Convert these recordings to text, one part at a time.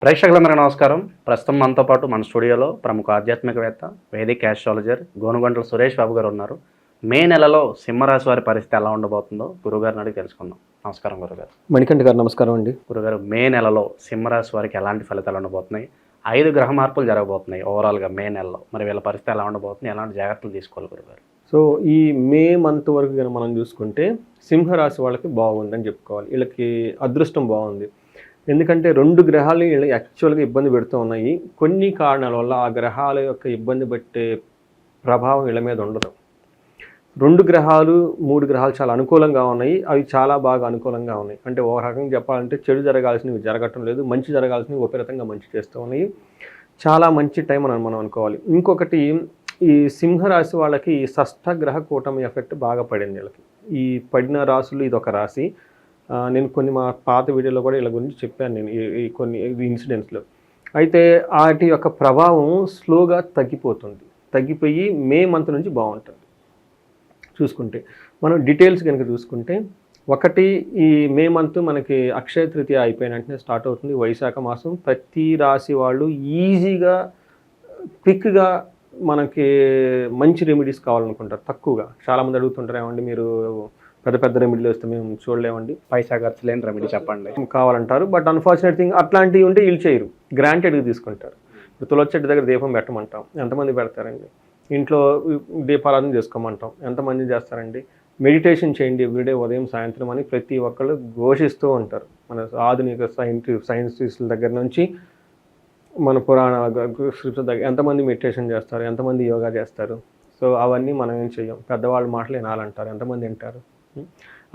ప్రేక్షకులందరికీ నమస్కారం. ప్రస్తుతం మనతో పాటు మన స్టూడియోలో ప్రముఖ ఆధ్యాత్మికవేత్త, వేదిక్ యాస్ట్రాలజర్ గోనుగంటల సురేష్ బాబు గారు ఉన్నారు. మే నెలలో సింహరాశి వారి పరిస్థితి ఎలా ఉండబోతుందో గురుగారిని అడిగి తెలుసుకుందాం. నమస్కారం గురుగారు. మణికంఠ గారు నమస్కారం అండి. గురుగారు, మే నెలలో సింహరాశి వారికి ఎలాంటి ఫలితాలు ఉండబోతున్నాయి? 5 గ్రహ మార్పులు జరగబోతున్నాయి ఓవరాల్గా మే నెలలో. మరి వీళ్ళ పరిస్థితి ఎలా ఉండబోతుంది? ఎలాంటి జాగ్రత్తలు తీసుకోవాలి గురుగారు? సో ఈ మే మంత్ వరకు కనుక మనం చూసుకుంటే సింహరాశి వాళ్ళకి బాగుందని చెప్పుకోవాలి. వీళ్ళకి అదృష్టం బాగుంది. ఎందుకంటే 2 గ్రహాలు వీళ్ళు యాక్చువల్గా ఇబ్బంది పెడుతూ ఉన్నాయి. కొన్ని కారణాల వల్ల ఆ గ్రహాల యొక్క ఇబ్బంది పెట్టే ప్రభావం వీళ్ళ మీద ఉండదు. 2 గ్రహాలు 3 గ్రహాలు చాలా అనుకూలంగా ఉన్నాయి. అవి చాలా బాగా అనుకూలంగా ఉన్నాయి. అంటే ఒక రకంగా చెప్పాలంటే చెడు జరగాల్సినవి జరగటం లేదు, మంచి జరగాల్సినవి ఉపరితంగా మంచి చేస్తూ ఉన్నాయి. చాలా మంచి టైం అని మనం అనుకోవాలి. ఇంకొకటి, ఈ సింహరాశి వాళ్ళకి షష్ఠగ్రహ కూటమి ఎఫెక్ట్ బాగా పడింది. వీళ్ళకి ఈ పడిన రాశులు ఇదొక రాశి. నేను కొన్ని మా పాత వీడియోలో కూడా వీళ్ళ గురించి చెప్పాను. నేను ఈ కొన్ని ఇన్సిడెంట్స్లో అయితే వాటి యొక్క ప్రభావం స్లోగా తగ్గిపోయి మే మంత్ నుంచి బాగుంటుంది. చూసుకుంటే మనం డీటెయిల్స్ కనుక చూసుకుంటే, ఒకటి, ఈ మే మంత్ మనకి అక్షయ తృతీయ అయిపోయిన వెంటనే స్టార్ట్ అవుతుంది. వైశాఖ మాసం. ప్రతి రాశి వాళ్ళు ఈజీగా క్విక్గా మనకి మంచి రెమెడీస్ కావాలనుకుంటారు. తక్కువగా చాలామంది అడుగుతుంటారు, ఏమండి మీరు పెద్ద పెద్ద రెమెడీలు వస్తే మేము చూడలేమండి, పైసా ఖర్చు లేని రెమెడీ చెప్పండి కావాలంటారు. బట్ అన్ఫార్చునేట్ థింగ్, అట్లాంటివి ఉంటే వీళ్ళు చేయరు, గ్రాంటెడ్గా తీసుకుంటారు. ఇప్పుడు తులసి చెట్టు దగ్గర దీపం పెట్టమంటాం, ఎంతమంది పెడతారండి? ఇంట్లో దీపారాధన చేసుకోమంటాం, ఎంతమంది చేస్తారండి? మెడిటేషన్ చేయండి ఎవ్రీడే ఉదయం సాయంత్రం అని ప్రతి ఒక్కళ్ళు ఘోషిస్తూ ఉంటారు. మన ఆధునిక సైంటిస్టుల దగ్గర నుంచి మన పురాణ స్క్రిప్ట్స్ దగ్గర ఎంతమంది మెడిటేషన్ చేస్తారు, ఎంతమంది యోగా చేస్తారు? సో అవన్నీ మనం ఏం చెయ్యం. పెద్దవాళ్ళ మాటలు వినాలంటారు, ఎంతమంది వింటారు?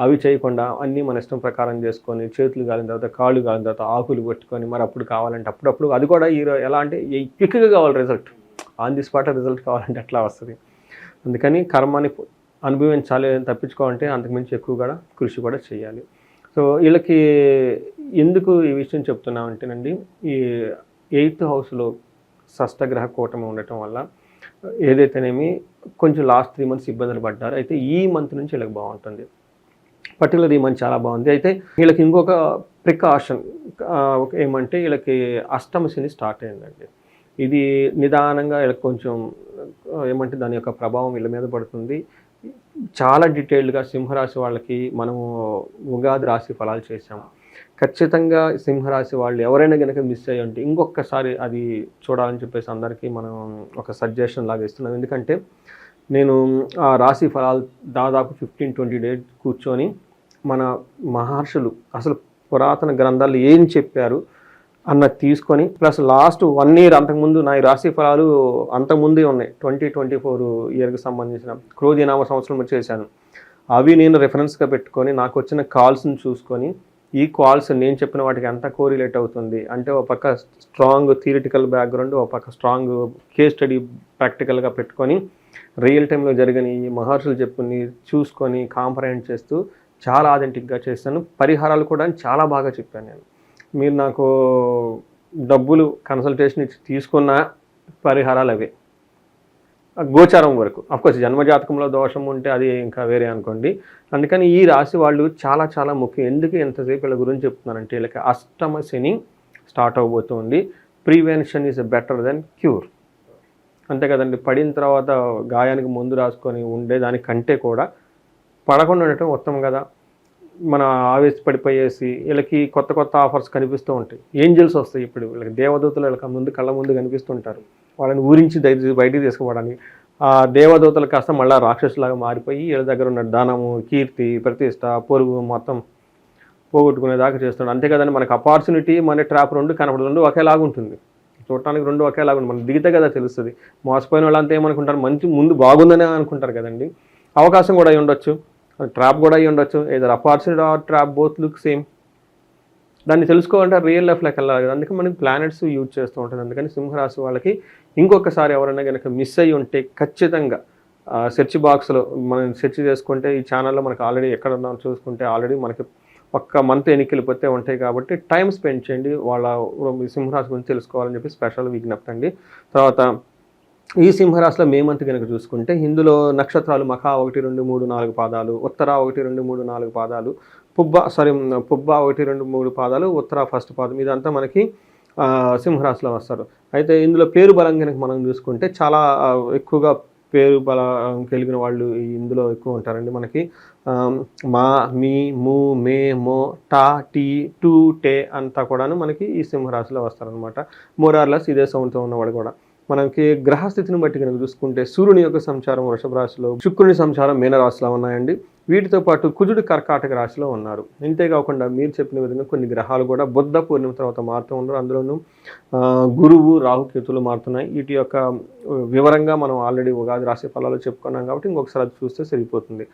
అవి చేయకుండా అన్నీ మన ఇష్టం ప్రకారం చేసుకొని, చేతులు కాలిన తర్వాత కాళ్ళు కాలిన తర్వాత ఆకులు పెట్టుకొని, మరి అప్పుడు కావాలంటే అప్పుడప్పుడు, అది కూడా ఎలా అంటే క్విక్గా కావాలి result, on the spot result కావాలంటే ఎట్లా వస్తుంది? అందుకని కర్మని అనుభవించాలి, తప్పించుకోవాలంటే అంతకుమించి ఎక్కువ కూడా కృషి కూడా చేయాలి. సో వీళ్ళకి ఎందుకు ఈ విషయం చెప్తున్నామంటేనండి, ఈ 8th హౌస్లో షష్ఠగ్రహ కూటమి ఉండటం వల్ల ఏదైతేనేమి కొంచెం లాస్ట్ 3 months ఇబ్బందులు పడ్డారు. అయితే ఈ మంత్ నుంచి వీళ్ళకి బాగుంటుంది. పర్టికులర్ ఈ మంత్ చాలా బాగుంది. అయితే వీళ్ళకి ఇంకొక ప్రికాషన్ ఏమంటే, వీళ్ళకి అష్టమ శని స్టార్ట్ అయిందండి. ఇది నిదానంగా వీళ్ళకి కొంచెం ఏమంటే దాని యొక్క ప్రభావం వీళ్ళ మీద పడుతుంది. చాలా డీటెయిల్డ్గా సింహరాశి వాళ్ళకి మనము ఉగాది రాశి ఫలాలు చేసాము. ఖచ్చితంగా సింహరాశి వాళ్ళు ఎవరైనా కనుక మిస్ అయ్యి ఉంటే ఇంకొకసారి అది చూడాలని చెప్పేసి అందరికీ మనం ఒక సజెషన్ లాగా ఇస్తున్నాం. ఎందుకంటే నేను ఆ రాశి ఫలాలు దాదాపు 15-20 days కూర్చొని మన మహర్షులు అసలు పురాతన గ్రంథాలు ఏం చెప్పారు అన్నది తీసుకొని, ప్లస్ లాస్ట్ 1 year అంతకుముందు నా ఈ రాశి ఫలాలు అంతకుముందే ఉన్నాయి. 2024 yearకి సంబంధించిన క్రోధినామ సంవత్సరం చేశాను. అవి నేను రెఫరెన్స్గా పెట్టుకొని నాకు వచ్చిన కాల్స్ని చూసుకొని, ఈ కాల్స్ నేను చెప్పిన వాటికి ఎంత కోరిలేట్ అవుతుంది అంటే, ఒక పక్క స్ట్రాంగ్ థియరిటికల్ బ్యాక్గ్రౌండ్, ఒక పక్క స్ట్రాంగ్ కేస్ స్టడీ ప్రాక్టికల్గా పెట్టుకొని, రియల్ టైంలో జరిగిన ఈ మహర్షులు చెప్పుని చూసుకొని కాంపరైండ్ చేస్తూ చాలా ఆథెంటిక్గా చేస్తాను. పరిహారాలు కూడా చాలా బాగా చెప్పాను నేను. మీరు నాకు డబ్బులు కన్సల్టేషన్ ఇచ్చి తీసుకున్న పరిహారాలు అవే, గోచారం వరకు. అఫ్కోర్స్ జన్మజాతకంలో దోషం ఉంటే అది ఇంకా వేరే అనుకోండి. అందుకని ఈ రాశి వాళ్ళు చాలా చాలా ముఖ్యం. ఎందుకు ఎంతసేపు వీళ్ళ గురించి చెప్తున్నానంటే, వీళ్ళకి అష్టమ శని స్టార్ట్ అవబోతుంది. Prevention is better than cure. అంతే కదండి. పడిన తర్వాత గాయానికి ముందు రాసుకొని ఉండేదానికంటే కూడా పడకుండా ఉండటం ఉత్తమం కదా. మన ఆవేశపడిపోయేసి వీళ్ళకి కొత్త కొత్త ఆఫర్స్ కనిపిస్తూ ఉంటాయి. ఏంజల్స్ వస్తాయి. ఇప్పుడు వీళ్ళకి దేవదూతలు వీళ్ళకి కళ్ళ ముందు కనిపిస్తుంటారు. వాళ్ళని ఊరించి బయటికి తీసుకుపోవడానికి ఆ దేవదూతలు కాస్త మళ్ళీ రాక్షసులాగా మారిపోయి వీళ్ళ దగ్గర ఉన్న ధనము, కీర్తి, ప్రతిష్ట, పొరుగు మొత్తం పోగొట్టుకునేదాకా చేస్తున్నాడు. అంతే కదండి. మనకు ఆపర్చునిటీ, మన ట్రాప్ 2 కనపడదు. 2 ఒకేలాగా ఉంటుంది. చూడటానికి 2 ఒకేలాగా ఉంటుంది. మనకు దిగితే కదా తెలుస్తుంది. మోసపోయిన వాళ్ళంతా ఏమనుకుంటారు, మంచి ముందు బాగుందనే అనుకుంటారు కదండి. అవకాశం కూడా అయి ఉండొచ్చు, ట్రాప్ కూడా అయి ఉండొచ్చు. ఏదో opportunity or trap, both look same. దాన్ని తెలుసుకోవాలంటే రియల్ లైఫ్లోకి వెళ్ళాలి కదా. అందుకే మనం ప్లానెట్స్ యూజ్ చేస్తూ ఉంటుంది. అందుకని సింహరాశి వాళ్ళకి ఇంకొకసారి ఎవరైనా కనుక మిస్ అయ్యి ఉంటే ఖచ్చితంగా సెర్చ్ బాక్స్లో మనం సెర్చ్ చేసుకుంటే, ఈ ఛానల్లో మనకు ఆల్రెడీ ఎక్కడ ఉన్నామో చూసుకుంటే ఆల్రెడీ మనకి ఒక్క మంత్ ఎన్నికలు ఉంటాయి. కాబట్టి టైం స్పెండ్ చేయండి వాళ్ళ సింహరాశి గురించి తెలుసుకోవాలని చెప్పి స్పెషల్ విజ్ఞప్తి అండి. తర్వాత ఈ సింహరాశిలో మే మంత్ కనుక చూసుకుంటే, ఇందులో నక్షత్రాలు మఖ 1, 2, 3, 4 పాదాలు, ఉత్తర 1, 2, 3, 4 పాదాలు, పుబ్బ 1, 2, 3 పాదాలు, ఉత్తర ఫస్ట్ పాదం. ఇదంతా మనకి సింహరాశిలో వస్తారు. అయితే ఇందులో పేరు బలం కనుక మనం చూసుకుంటే చాలా ఎక్కువగా పేరు బలం కలిగిన వాళ్ళు ఇందులో ఎక్కువ ఉంటారండి. మనకి మా, మీ, ము, మే, మో, టా, టీ, టు, టే అంతా కూడాను మనకి ఈ సింహరాశిలో వస్తారనమాట. మోరార్లెస్ ఇదే సౌండ్తో ఉన్నవాడు కూడా. మనకి గ్రహస్థితిని బట్టి కనుక చూసుకుంటే సూర్యుని యొక్క సంచారం వృషభ రాశిలో, శుక్రుని సంచారం మీనరాశిలో ఉన్నాయండి. వీటితో పాటు కుజుడు కర్కాటక రాశిలో ఉన్నారు. ఇంతేకాకుండా మీరు చెప్పిన విధంగా కొన్ని గ్రహాలు కూడా బుద్ధ పూర్ణిమ తర్వాత మారుతూ ఉన్నారు. అందులోనూ గురువు, రాహుకేతులు మారుతున్నాయి. వీటి యొక్క వివరంగా మనం ఆల్రెడీ ఉగాది రాశి ఫలాలు చెప్పుకున్నాం కాబట్టి ఇంకొకసారి అది చూస్తే సరిపోతుంది.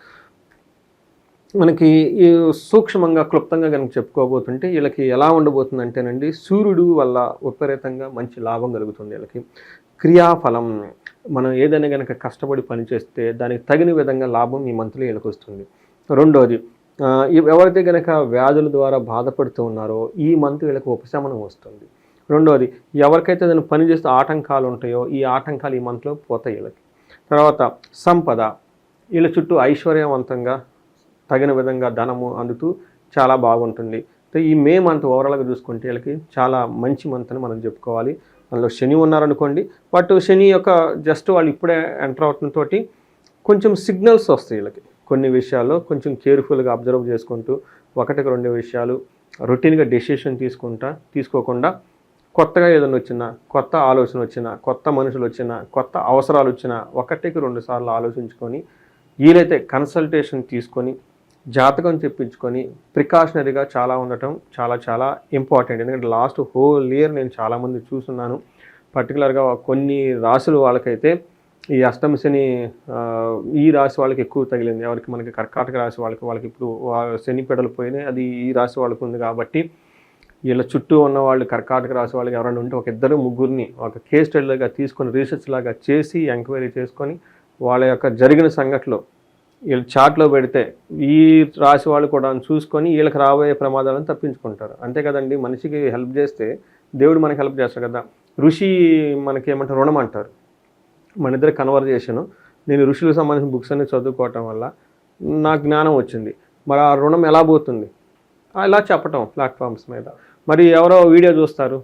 మనకి ఈ సూక్ష్మంగా క్లుప్తంగా కనుక చెప్పుకోబోతుంటే వీళ్ళకి ఎలా ఉండబోతుందంటేనండి, సూర్యుడు వల్ల విపరీతంగా మంచి లాభం కలుగుతుంది. వీళ్ళకి క్రియాఫలం, మనం ఏదైనా కనుక కష్టపడి పనిచేస్తే దానికి తగిన విధంగా లాభం ఈ మంత్లో వీళ్ళకి వస్తుంది. రెండోది, ఎవరైతే కనుక వ్యాధుల ద్వారా బాధపడుతూ ఉన్నారో ఈ మంత్ వీళ్ళకి ఉపశమనం వస్తుంది. రెండోది, ఎవరికైతే దాన్ని పని చేస్తే ఆటంకాలు ఉంటాయో ఈ ఆటంకాలు ఈ మంత్లో పోతాయి వీళ్ళకి. తర్వాత సంపద, వీళ్ళ చుట్టూ ఐశ్వర్యవంతంగా తగిన విధంగా ధనము అందుతూ చాలా బాగుంటుంది. ఈ మే మంత్ ఓవరాల్గా చూసుకుంటే వీళ్ళకి చాలా మంచి మంత్ అని మనం చెప్పుకోవాలి. అందులో శని ఉన్నారనుకోండి, బట్ శని యొక్క జస్ట్ వాళ్ళు ఇప్పుడే ఎంటర్ అవడంతో కొంచెం సిగ్నల్స్ వస్తాయి వీళ్ళకి. కొన్ని విషయాల్లో కొంచెం కేర్ఫుల్గా అబ్జర్వ్ చేసుకుంటూ ఒకటికి రెండు విషయాలు రొటీన్గా డెసిషన్ తీసుకోకుండా కొత్తగా ఏదైనా వచ్చినా, కొత్త ఆలోచన వచ్చినా, కొత్త మనుషులు వచ్చినా, కొత్త అవసరాలు వచ్చినా ఒకటికి రెండు సార్లు ఆలోచించుకొని వీలైతే కన్సల్టేషన్ తీసుకొని జాతకం తెప్పించుకొని ప్రికాషనరీగా చాలా ఉండటం చాలా చాలా ఇంపార్టెంట్. ఎందుకంటే లాస్ట్ హోల్ ఇయర్ నేను చాలామంది చూస్తున్నాను. పర్టికులర్గా కొన్ని రాశులు వాళ్ళకైతే ఈ అష్టమ శని ఈ రాశి వాళ్ళకి ఎక్కువ తగిలింది. ఎవరికి మనకి కర్కాటక రాశి వాళ్ళకి ఇప్పుడు శని పెడలు పోయినాయి, అది ఈ రాశి వాళ్ళకు ఉంది. కాబట్టి వీళ్ళ చుట్టూ ఉన్న వాళ్ళు కర్కాటక రాశి వాళ్ళకి ఎవరైనా ఉంటే ఒక ఇద్దరు ముగ్గురిని ఒక కేస్ స్టడీలాగా తీసుకొని రీసెర్చ్ లాగా చేసి ఎంక్వైరీ చేసుకొని వాళ్ళ యొక్క జరిగిన సంఘటనలో వీళ్ళు చాట్లో పెడితే ఈ రాశి వాళ్ళు కూడా చూసుకొని వీళ్ళకి రాబోయే ప్రమాదాలను తప్పించుకుంటారు. అంతే కదండి, మనిషికి హెల్ప్ చేస్తే దేవుడు మనకి హెల్ప్ చేస్తాడు కదా. ఋషి మనకి ఏమంటారు, రుణం అంటారు. మన ఇద్దరు కన్వర్జేషను, నేను ఋషులకు సంబంధించిన బుక్స్ అన్ని చదువుకోవటం వల్ల నాకు జ్ఞానం వచ్చింది. మరి ఆ రుణం ఎలా పోతుంది ఇలా చెప్పటం ప్లాట్ఫామ్స్ మీద. మరి ఎవరో వీడియో చూస్తారు,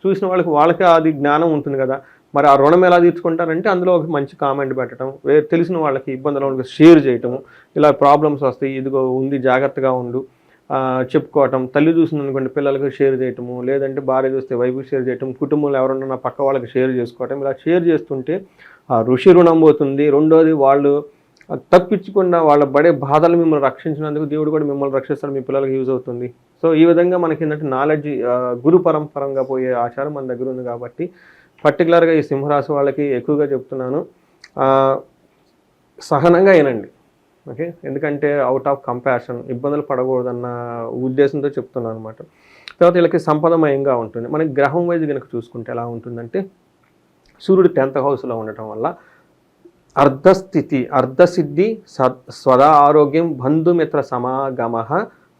చూసిన వాళ్ళకి అది జ్ఞానం ఉంటుంది కదా. మరి ఆ రుణం ఎలా తీర్చుకుంటారంటే అందులో ఒక మంచి కామెంట్ పెట్టడం, తెలిసిన వాళ్ళకి ఇబ్బందులు వాళ్ళకి షేర్ చేయటము, ఇలా ప్రాబ్లమ్స్ వస్తాయి, ఇదిగో ఉంది జాగ్రత్తగా ఉండు చెప్పుకోవటం. తల్లి చూసింది అనుకోండి పిల్లలకి షేర్ చేయటము, లేదంటే భార్య చూస్తే వైఫ్కి షేర్ చేయటం, కుటుంబంలో ఎవరున్నా పక్క వాళ్ళకి షేర్ చేసుకోవటం. ఇలా షేర్ చేస్తుంటే ఆ ఋషి రుణం పోతుంది. రెండోది, వాళ్ళు తప్పించకుండా వాళ్ళ పడే బాధలు మిమ్మల్ని రక్షించినందుకు దేవుడు కూడా మిమ్మల్ని రక్షిస్తాడు, మీ పిల్లలకి యూజ్ అవుతుంది. సో ఈ విధంగా మనకి ఏంటంటే నాలెడ్జ్ గురు పరంపరంగా పోయే ఆచారం మన దగ్గర ఉంది. కాబట్టి పర్టికులర్గా ఈ సింహరాశి వాళ్ళకి ఎక్కువగా చెప్తున్నాను, సహనంగా వినండి. ఓకే, ఎందుకంటే అవుట్ ఆఫ్ కంపాషన్, ఇబ్బందులు పడకూడదన్న ఉద్దేశంతో చెప్తున్నాను అనమాట. తర్వాత వీళ్ళకి సంపదమయంగా ఉంటుంది. మనకి గ్రహం వైజ్ కనుక చూసుకుంటే ఎలా ఉంటుందంటే, సూర్యుడు 10th హౌస్లో ఉండటం వల్ల అర్ధసిద్ధి, స్వదా ఆరోగ్యం, బంధుమిత్ర సమాగమ,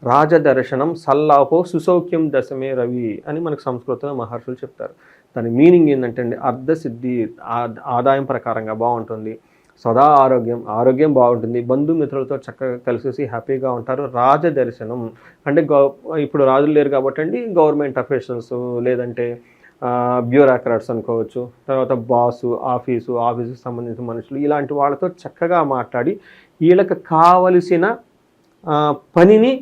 రాజదర్శనం, సల్లాపో, సుసౌఖ్యం దశమే రవి అని మనకు సంస్కృతంలో మహర్షులు చెప్తారు. దాని మీనింగ్ ఏంటంటే అండి, అర్ధసిద్ధి ఆదాయం ప్రకారంగా బాగుంటుంది, సదా ఆరోగ్యం బాగుంటుంది, బంధుమిత్రులతో చక్కగా కలిసేసి హ్యాపీగా ఉంటారు. రాజదర్శనం అంటే ఇప్పుడు రాజులు లేరు కాబట్టి అండి, గవర్నమెంట్ అఫీషియల్స్ లేదంటే బ్యూరోక్రాట్స్ అనుకోవచ్చు, తర్వాత బాసు, ఆఫీసుకి సంబంధించిన మనుషులు, ఇలాంటి వాళ్ళతో చక్కగా మాట్లాడి వీళ్ళకి కావలసిన పనిని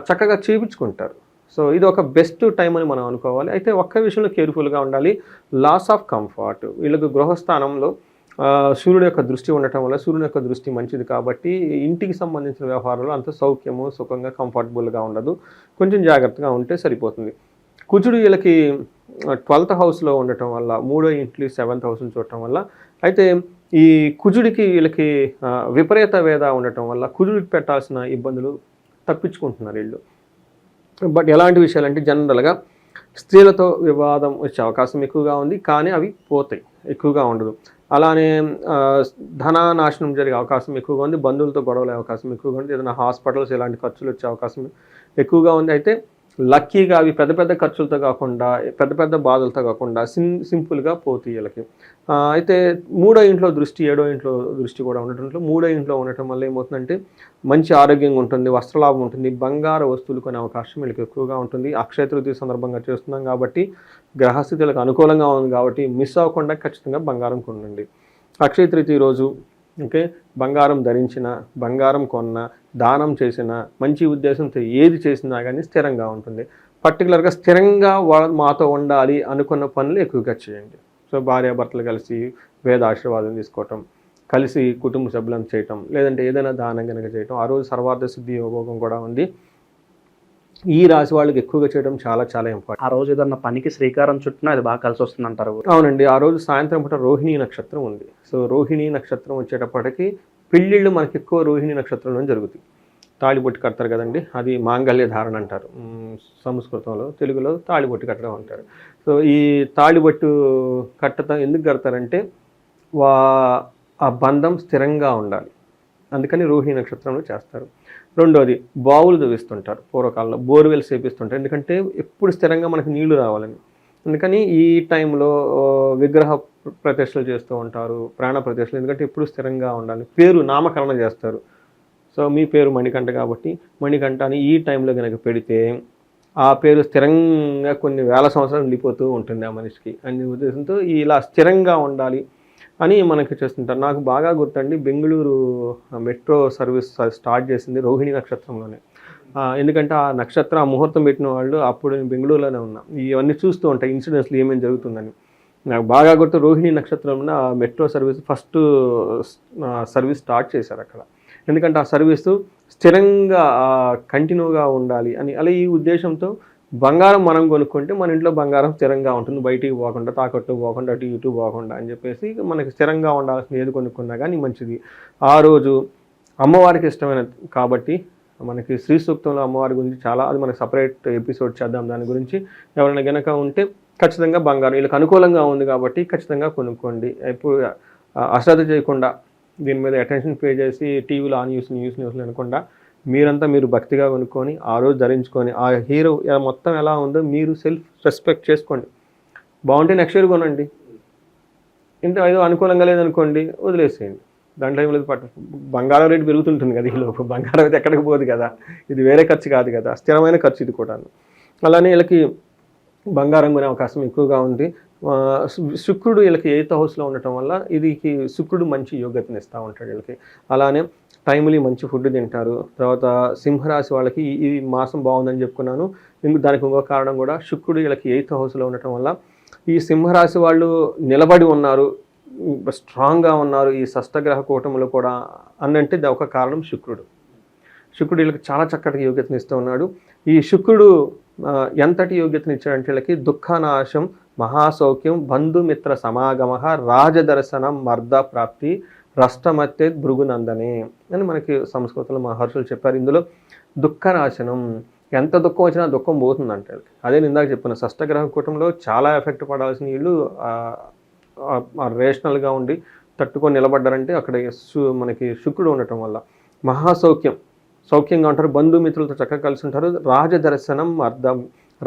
చక్కగా చేయించుకుంటారు. సో ఇది ఒక బెస్ట్ టైం అని మనం అనుకోవాలి. అయితే ఒక్క విషయంలో కేర్ఫుల్గా ఉండాలి, లాస్ ఆఫ్ కంఫర్ట్. వీళ్ళకి గృహస్థానంలో సూర్యుడు యొక్క దృష్టి ఉండటం వల్ల, సూర్యుని యొక్క దృష్టి మంచిది కాబట్టి ఇంటికి సంబంధించిన వ్యవహారాలు అంత సౌఖ్యము, సుఖంగా, కంఫర్టబుల్గా ఉండదు. కొంచెం జాగ్రత్తగా ఉంటే సరిపోతుంది. కుజుడు వీళ్ళకి 12th హౌస్లో ఉండటం వల్ల, 3వ ఇంట్లో 7th హౌస్ని చూడటం వల్ల, అయితే ఈ కుజుడికి వీళ్ళకి విపరీత వేద ఉండటం వల్ల కుజుడికి పెట్టాల్సిన ఇబ్బందులు తప్పించుకుంటున్నారు వీళ్ళు. బట్ ఎలాంటి విషయాలు అంటే, జనరల్గా స్త్రీలతో వివాదం వచ్చే అవకాశం ఎక్కువగా ఉంది, కానీ అవి పోతాయి, ఎక్కువగా ఉండదు. అలానే ధనానాశనం జరిగే అవకాశం ఎక్కువగా ఉంది, బంధువులతో గొడవలే అవకాశం ఎక్కువగా ఉంది, ఏదైనా హాస్పిటల్స్ ఇలాంటి ఖర్చులు వచ్చే అవకాశం ఎక్కువగా ఉంది. అయితే లక్కీగా అవి పెద్ద పెద్ద ఖర్చులతో కాకుండా పెద్ద పెద్ద బాధలతో కాకుండా సింపుల్గా పోతాయి వీళ్ళకి. అయితే మూడో ఇంట్లో దృష్టి, ఏడో ఇంట్లో దృష్టి కూడా ఉండటంలో మూడో ఇంట్లో ఉండటం వల్ల ఏమవుతుందంటే మంచి ఆరోగ్యంగా ఉంటుంది, వస్త్రలాభం ఉంటుంది, బంగారు వస్తువులు కొనే అవకాశం వీళ్ళకి ఎక్కువగా ఉంటుంది. అక్షయ తృతీయ సందర్భంగా చేస్తున్నాం కాబట్టి గ్రహస్థితులకు అనుకూలంగా ఉంది కాబట్టి మిస్ అవ్వకుండా ఖచ్చితంగా బంగారం కొనండి. అక్షయ తృతీయ రోజు ఓకే, బంగారం ధరించిన, బంగారం కొన్న, దానం చేసిన, మంచి ఉద్దేశంతో ఏది చేసినా కానీ స్థిరంగా ఉంటుంది. పర్టికులర్గా స్థిరంగా మాతో ఉండాలి అనుకున్న పనులు ఎక్కువగా చేయండి. సో భార్యాభర్తలు కలిసి వేద ఆశీర్వాదం తీసుకోవటం, కలిసి కుటుంబ సభ్యులను చేయటం, లేదంటే ఏదైనా దానం కనుక చేయటం. ఆ రోజు సర్వార్థ సిద్ధి యోగం కూడా ఉంది. ఈ రాశి వాళ్ళకి ఎక్కువగా చేయడం చాలా చాలా ఇంపార్టెంట్. ఆ రోజు ఏదన్నా పనికి శ్రీకారం చుట్టినా అది బాగా కలిసి వస్తుంది అంటారు. అవునండి, ఆ రోజు సాయంత్రం పూట రోహిణీ నక్షత్రం ఉంది. సో రోహిణీ నక్షత్రం వచ్చేటప్పటికి పెళ్ళిళ్ళు మనకి ఎక్కువ రోహిణీ నక్షత్రంలో జరుగుతాయి. తాళిబొట్టు కడతారు కదండి, అది మాంగళ్య ధారణ అంటారు సంస్కృతంలో, తెలుగులో తాళిబొట్టు కట్టడం అంటారు. సో ఈ తాళిబొట్టు కట్టడం ఎందుకు కడతారంటే ఆ బంధం స్థిరంగా ఉండాలి, అందుకని రోహిణీ నక్షత్రంలో చేస్తారు. రెండోది బావులు తవ్విస్తుంటారు, పూర్వకాలంలో బోర్వెల్స్ వేపిస్తుంటారు, ఎందుకంటే ఎప్పుడు స్థిరంగా మనకు నీళ్లు రావాలని. అందుకని ఈ టైంలో విగ్రహ ప్రతిష్టలు చేస్తూ ఉంటారు, ప్రాణ ప్రతిష్టలు, ఎందుకంటే ఎప్పుడు స్థిరంగా ఉండాలి. పేరు నామకరణం చేస్తారు. సో మీ పేరు మణికంఠ కాబట్టి మణికంఠ అని ఈ టైంలో కనుక పెడితే ఆ పేరు స్థిరంగా కొన్ని వేల సంవత్సరాలు ఉండిపోతూ ఉంటుంది ఆ మనిషికి అనే ఉద్దేశంతో ఇలా స్థిరంగా ఉండాలి అని మనకి చేస్తుంటారు. నాకు బాగా గుర్తండి, బెంగళూరు మెట్రో సర్వీస్ స్టార్ట్ చేసింది రోహిణి నక్షత్రంలోనే. ఎందుకంటే ఆ నక్షత్రం ఆ ముహూర్తం పెట్టిన వాళ్ళు అప్పుడు నేను బెంగళూరులోనే ఉన్నా. ఇవన్నీ చూస్తూ ఉంటాయి ఇన్సిడెంట్స్లు ఏమేమి జరుగుతుందని. నాకు బాగా గుర్తు, రోహిణి నక్షత్రంలో ఆ metro service first service start చేశారు అక్కడ. ఎందుకంటే ఆ సర్వీసు స్థిరంగా కంటిన్యూగా ఉండాలి అని. అలా ఈ ఉద్దేశంతో బంగారం మనం కొనుక్కుంటే మన ఇంట్లో బంగారం స్థిరంగా ఉంటుంది, బయటికి పోకుండా, తాకట్టు పోకుండా, అటు ఇటు పోకుండా అని చెప్పేసి మనకి స్థిరంగా ఉండాల్సిన ఏది కొనుక్కున్నా కానీ మంచిది. ఆ రోజు అమ్మవారికి ఇష్టమైన కాబట్టి మనకి శ్రీ సూక్తంలో అమ్మవారి గురించి చాలా, అది మనకి సపరేట్ ఎపిసోడ్ చేద్దాం దాని గురించి. ఎవరైనా గనక ఉంటే ఖచ్చితంగా బంగారం వీళ్ళకి అనుకూలంగా ఉంది కాబట్టి ఖచ్చితంగా కొనుక్కోండి. ఎప్పుడు అశ్రద్ధ చేయకుండా దీని మీద అటెన్షన్ పే చేసి టీవీలో ఆ న్యూస్లు అనకుండా మీరు భక్తిగా కొనుక్కొని ఆ రోజు ధరించుకొని ఆ హీరో మొత్తం ఎలా ఉందో మీరు సెల్ఫ్ రెస్పెక్ట్ చేసుకోండి. బాగుంటే నెక్స్ట్ ఇయర్ కొనండి, ఇంత ఏదో అనుకూలంగా లేదనుకోండి వదిలేసేయండి. దాంట్లో ఏం లేదు. బంగారం రేటు పెరుగుతుంటుంది కదా, ఈ లోపు బంగారం అయితే ఎక్కడికి పోదు కదా, ఇది వేరే ఖర్చు కాదు కదా, స్థిరమైన ఖర్చు ఇది కూడా. అలానే వీళ్ళకి బంగారం కొనే అవకాశం ఎక్కువగా ఉంది. శుక్రుడు వీళ్ళకి 8th హౌస్లో ఉండటం వల్ల ఇదికి శుక్రుడు మంచి యోగ్యతను ఇస్తూ ఉంటాడు వీళ్ళకి. అలానే టైమ్లీ మంచి ఫుడ్ తింటారు. తర్వాత సింహరాశి వాళ్ళకి ఈ మాసం బాగుందని చెప్పుకున్నాను. దానికి ఇంకో కారణం కూడా శుక్రుడు వీళ్ళకి 8th హౌస్లో ఉండటం వల్ల ఈ సింహరాశి వాళ్ళు నిలబడి ఉన్నారు, స్ట్రాంగ్గా ఉన్నారు ఈ షష్టగ్రహ కూటములు కూడా అనంటే ఒక కారణం శుక్రుడు. శుక్రుడు వీళ్ళకి చాలా చక్కటి యోగ్యతను ఇస్తూ ఉన్నాడు. ఈ శుక్రుడు ఎంతటి యోగ్యతను ఇచ్చాడంటే వీళ్ళకి దుఃఖనాశం, మహాసౌఖ్యం, బంధుమిత్ర సమాగమ, రాజదర్శనం, మర్ద ప్రాప్తి, రష్టమత్తే భృగునందనే అని మనకి సంస్కృతంలో మహర్షులు చెప్పారు. ఇందులో దుఃఖనాశనం, ఎంత దుఃఖం వచ్చినా దుఃఖం పోతుందంటే. అదే ఇందాక చెప్పిన షష్టగ్రహ కూటంలో చాలా ఎఫెక్ట్ పడాల్సిన వీళ్ళు రేషనల్గా ఉండి తట్టుకొని నిలబడ్డారంటే అక్కడ మనకి శుక్రుడు ఉండటం వల్ల. మహాసౌఖ్యం, సౌఖ్యంగా ఉంటారు, బంధుమిత్రులతో చక్కగా కలిసి ఉంటారు.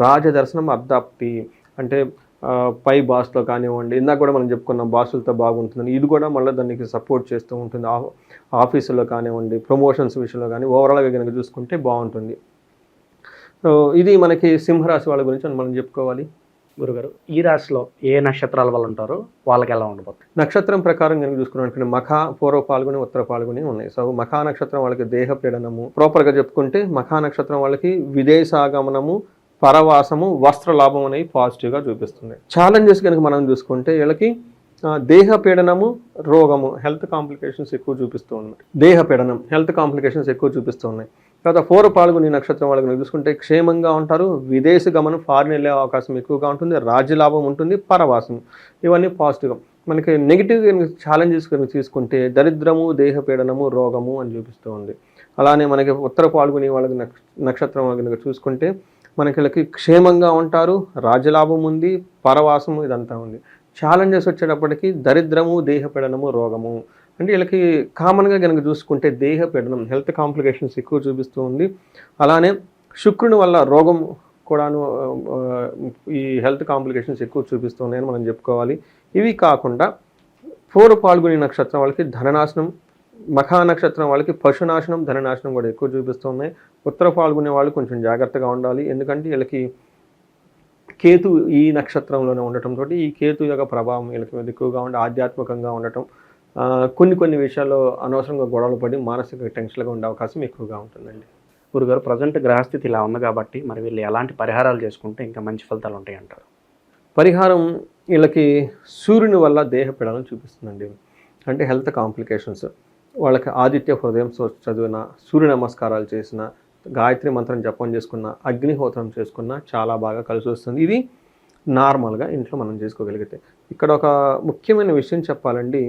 రాజదర్శనం అర్ధాప్తి అంటే పై బాస్తో కానివ్వండి, ఇందాక కూడా మనం చెప్పుకున్నాం బాసులతో బాగుంటుందని, ఇది కూడా మళ్ళీ దానికి సపోర్ట్ చేస్తూ ఉంటుంది. ఆఫీసులో కానివ్వండి, ప్రమోషన్స్ విషయంలో కానీ ఓవరాల్గా కనుక చూసుకుంటే బాగుంటుంది. సో ఇది మనకి సింహరాశి వాళ్ళ గురించి మనం చెప్పుకోవాలి. గురుగారు, ఈ రాశిలో ఏ నక్షత్రాల వాళ్ళు ఉంటారో వాళ్ళకి ఎలా ఉండబోతుంది? నక్షత్రం ప్రకారం కనుక చూసుకున్నాం, మఖ, పూర్వ పాల్గొని, ఉత్తర పాల్గొని ఉన్నాయి. సో మఖా నక్షత్రం వాళ్ళకి దేహ పీడనము, ప్రాపర్గా చెప్పుకుంటే మఖా నక్షత్రం వాళ్ళకి విదేశాగమనము, పరవాసము, వస్త్ర లాభం అనేవి పాజిటివ్గా చూపిస్తుంది. ఛాలెంజెస్ కనుక మనం చూసుకుంటే వీళ్ళకి దేహ పీడనము, రోగము, హెల్త్ కాంప్లికేషన్స్ ఎక్కువ చూపిస్తూ ఉన్నాయి. దేహ పీడనం, హెల్త్ కాంప్లికేషన్స్ ఎక్కువ చూపిస్తూ ఉన్నాయి. తర్వాత పూర్వ పాల్గొని నక్షత్రం వాళ్ళకి చూసుకుంటే క్షేమంగా ఉంటారు, విదేశ గమనం, ఫారిన్ వెళ్ళే అవకాశం ఎక్కువగా ఉంటుంది, రాజ్యలాభం ఉంటుంది, పరవాసం, ఇవన్నీ పాజిటివ్గా. మనకి నెగిటివ్ ఛాలెంజెస్ కనుక తీసుకుంటే దరిద్రము, దేహ పీడనము, రోగము అని చూపిస్తూ ఉంది. అలానే మనకి ఉత్తర పాల్గొని వాళ్ళకి నక్షత్రం కనుక చూసుకుంటే మనకి వీళ్ళకి క్షేమంగా ఉంటారు, రాజ్యలాభం ఉంది, పరవాసము ఇదంతా ఉంది. ఛాలెంజెస్ వచ్చేటప్పటికి దరిద్రము, దేహ పీడనము, రోగము. అంటే వీళ్ళకి కామన్గా కనుక చూసుకుంటే దేహ పీడనం, హెల్త్ కాంప్లికేషన్స్ ఎక్కువ చూపిస్తూ ఉంది. అలానే శుక్రుని వల్ల రోగం కూడాను ఈ హెల్త్ కాంప్లికేషన్స్ ఎక్కువ చూపిస్తున్నాయని మనం చెప్పుకోవాలి. ఇవి కాకుండా పూర్వ పాల్గొని నక్షత్రం వాళ్ళకి ధననాశనం, మఖా నక్షత్రం వాళ్ళకి పశునాశనం, ధననాశనం కూడా ఎక్కువ చూపిస్తున్నాయి. ఉత్తర పాల్గొనే వాళ్ళు కొంచెం జాగ్రత్తగా ఉండాలి. ఎందుకంటే వీళ్ళకి కేతు ఈ నక్షత్రంలోనే ఉండటంతో ఈ కేతు యొక్క ప్రభావం వీళ్ళకి మీద ఎక్కువగా ఉండి ఆధ్యాత్మికంగా ఉండటం, కొన్ని విషయాల్లో అనవసరంగా గొడవలు పడి మానసిక టెన్షన్గా ఉండే అవకాశం ఎక్కువగా ఉంటుందండి. గురుగారు ప్రజెంట్ గ్రహస్థితి ఇలా ఉంది కాబట్టి మరి వీళ్ళు ఎలాంటి పరిహారాలు చేసుకుంటే ఇంకా మంచి ఫలితాలు ఉంటాయి అంటారు? పరిహారం వీళ్ళకి సూర్యుని వల్ల దేహపీడనం చూపిస్తుందండి. అంటే హెల్త్ కాంప్లికేషన్స్, వాళ్ళకి ఆదిత్య హృదయం చదివిన, సూర్య నమస్కారాలు చేసిన, గాయత్రి మంత్రం జపం చేసుకున్న, అగ్నిహోత్రం చేసుకున్న చాలా బాగా కలిసి వస్తుంది. ఇది నార్మల్గా ఇంట్లో మనం చేసుకోగలిగితే. ఇక్కడ ఒక ముఖ్యమైన విషయం చెప్పాలండి,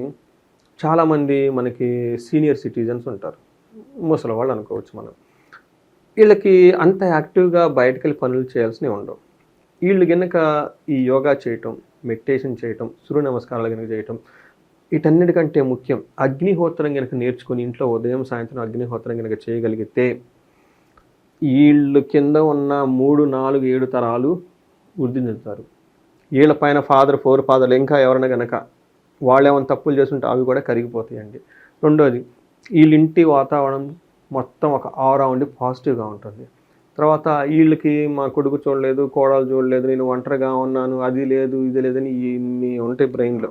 చాలామంది మనకి సీనియర్ సిటిజన్స్ ఉంటారు, ముసలి వాళ్ళు అనుకోవచ్చు మనం. వీళ్ళకి అంత యాక్టివ్గా బయటకు వెళ్ళి పనులు చేయాల్సినవి ఉండవు. వీళ్ళు కనుక ఈ యోగా చేయటం, మెడిటేషన్ చేయటం, సూర్య నమస్కారాలు కనుక చేయటం, వీటన్నిటికంటే ముఖ్యం అగ్నిహోత్రం కనుక నేర్చుకుని ఇంట్లో ఉదయం సాయంత్రం అగ్నిహోత్రం కనుక చేయగలిగితే వీళ్ళు కింద ఉన్న 3, 4, 7 తరాలు వృద్ధి చెందుతారు. వీళ్ళ పైన ఫోర్ ఫాదర్లు ఇంకా ఎవరైనా కనుక వాళ్ళు ఏమైనా తప్పులు చేస్తుంటే అవి కూడా కరిగిపోతాయండి. రెండోది, వీళ్ళింటి వాతావరణం మొత్తం ఒక ఆరా ఉండి పాజిటివ్గా ఉంటుంది. తర్వాత వీళ్ళకి మా కొడుకు చూడలేదు, కోడలు చూడలేదు, నేను ఒంటరిగా ఉన్నాను, అది లేదు ఇది లేదని ఇన్ని ఉంటాయి బ్రెయిన్లో.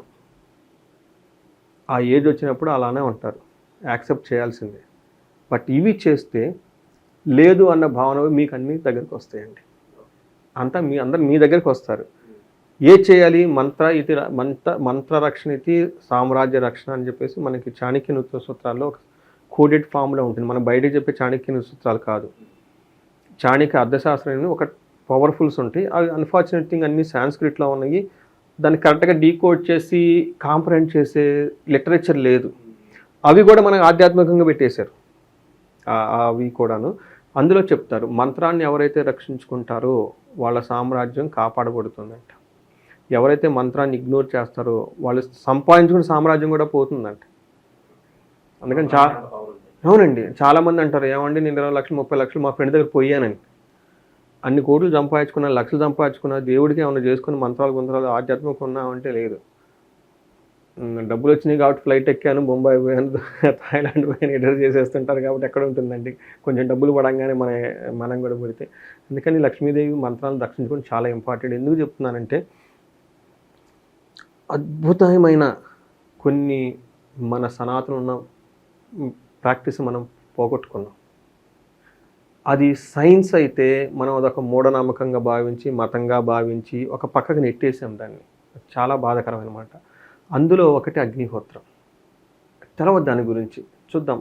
ఆ ఏజ్ వచ్చినప్పుడు అలానే ఉంటారు, యాక్సెప్ట్ చేయాల్సిందే. బట్ ఇవి చేస్తే లేదు అన్న భావన మీకు అన్నీ దగ్గరికి వస్తాయండి. అందరు మీ దగ్గరికి వస్తారు. ఏ చేయాలి? మంత్ర రక్షణ ఇది సామ్రాజ్య రక్షణ అని చెప్పేసి మనకి చాణక్య నృత్య సూత్రాల్లో ఒక కోడెడ్ ఫామ్లో ఉంటుంది. మనం బయటకు చెప్పే చాణక్య నృత్య సూత్రాలు కాదు, చాణక్య అర్థశాస్త్రం ఒక పవర్ఫుల్స్ ఉంటాయి. అవి అన్ఫార్చునేట్ థింగ్ అన్ని సాంస్క్రిట్లో ఉన్నాయి. దాన్ని కరెక్ట్గా డీకోడ్ చేసి కాంప్రహెండ్ చేసే లిటరేచర్ లేదు. అవి కూడా మనకు ఆధ్యాత్మికంగా పెట్టేశారు. అవి కూడాను అందులో చెప్తారు, మంత్రాన్ని ఎవరైతే రక్షించుకుంటారో వాళ్ళ సామ్రాజ్యం కాపాడబడుతుందంట. ఎవరైతే మంత్రాన్ని ఇగ్నోర్ చేస్తారో వాళ్ళు సంపాదించుకున్న సామ్రాజ్యం కూడా పోతుందంట. అందుకని అవునండి, చాలామంది అంటారు, ఏమండి నేను 20 లక్షలు 30 లక్షలు మా ఫ్రెండ్ దగ్గర పోయానని. అన్ని కోట్లు సంపాదించుకున్నా, లక్షలు సంపాదించుకున్నా, దేవుడికి ఏమైనా చేసుకుని మంత్రాలు ఆధ్యాత్మిక ఉన్నామంటే లేదు. డబ్బులు వచ్చినాయి కాబట్టి ఫ్లైట్ ఎక్కాను, బొంబాయి పోయాను, థాయిలాండ్ పోయాను, ఎడిట్ చేసేస్తుంటారు కాబట్టి ఎక్కడ ఉంటుందండి. కొంచెం డబ్బులు పడంగానే మనం కూడా పడితే. అందుకని లక్ష్మీదేవి మంత్రాలను రక్షించుకొని చాలా ఇంపార్టెంట్. ఎందుకు చెప్తున్నానంటే అద్భుతమైన కొన్ని మన సనాతన ఉన్న ప్రాక్టీస్ మనం పోగొట్టుకున్నాం. అది సైన్స్ అయితే మనం అదొక మూఢనమ్మకంగా భావించి, మతంగా భావించి ఒక పక్కకు నెట్టేసాం దాన్ని. చాలా బాధాకరమైన మాట. అందులో ఒకటి అగ్నిహోత్రం. తర్వాత దాని గురించి చూద్దాం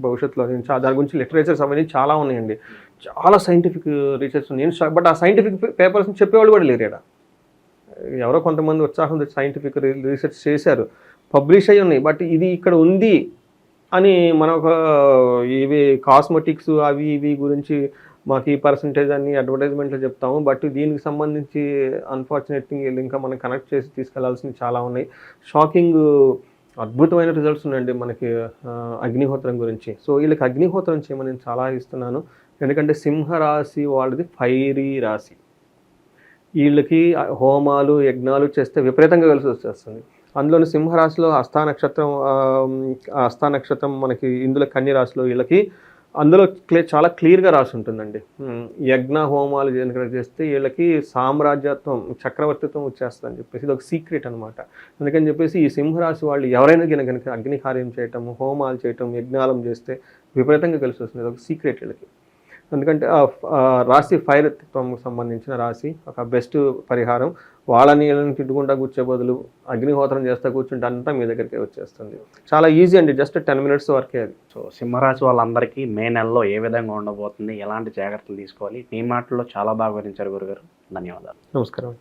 భవిష్యత్తులో. దాని గురించి లిటరేచర్స్ అవన్నీ చాలా ఉన్నాయండి, చాలా సైంటిఫిక్ రీసెర్చ్ ఉంది. బట్ ఆ సైంటిఫిక్ పేపర్స్ని చెప్పేవాళ్ళు కూడా లేరు. ఎవరో కొంతమంది ఉత్సాహం సైంటిఫిక్ రీసెర్చ్ చేశారు, పబ్లిష్ అయ్యి ఉన్నాయి. బట్ ఇది ఇక్కడ ఉంది అని మనం ఒక ఇవి కాస్మెటిక్స్ అవి ఇవి గురించి మాకు ఈ పర్సంటేజ్ అన్ని అడ్వర్టైజ్మెంట్లో చెప్తాము. బట్ దీనికి సంబంధించి అన్ఫార్చునేట్ థింగ్ ఇంకా మనం కనెక్ట్ చేసి తీసుకెళ్లాల్సినవి చాలా ఉన్నాయి. షాకింగ్ అద్భుతమైన రిజల్ట్స్ ఉన్నాయండి మనకి అగ్నిహోత్రం గురించి. సో వీళ్ళకి అగ్నిహోత్రం చేయమని నేను సలహా ఇస్తున్నాను. ఎందుకంటే సింహరాశి వాళ్ళది ఫైరీ రాశి. వీళ్ళకి హోమాలు యజ్ఞాలు చేస్తే విపరీతంగా కలిసి వచ్చేస్తుంది. అందులోని సింహరాశిలో హస్తా నక్షత్రం మనకి, ఇందులో కన్య రాశిలో వీళ్ళకి అందులో చాలా క్లియర్గా రాసి ఉంటుందండి. యజ్ఞ హోమాలు చేస్తే వీళ్ళకి సామ్రాజ్యత్వం, చక్రవర్తిత్వం వచ్చేస్తుంది అని చెప్పేసి ఇది ఒక సీక్రెట్ అనమాట. అందుకని చెప్పేసి ఈ సింహరాశి వాళ్ళు ఎవరైనా కనుక అగ్నికార్యం చేయటం, హోమాలు చేయటం, యజ్ఞాలం చేస్తే విపరీతంగా కలిసి వస్తుంది. ఇది ఒక సీక్రెట్ వీళ్ళకి. ఎందుకంటే రాశి ఫైర్ సంబంధించిన రాశి ఒక బెస్ట్ పరిహారం. వాళ్ళని వీళ్ళని తిట్టుకుంటా కూర్చే బదులు అగ్నిహోత్రం చేస్తా కూర్చుంటే అంతా మీ దగ్గరికి వచ్చేస్తుంది. చాలా ఈజీ అండి, జస్ట్ 10 minutes వరకే అది. సో సింహరాశి వాళ్ళందరికీ మే నెలలో ఏ విధంగా ఉండబోతుంది, ఎలాంటి జాగ్రత్తలు తీసుకోవాలి, మీ మాటల్లో చాలా బాగా వివరించారు గురుగారు. ధన్యవాదాలు. నమస్కారం.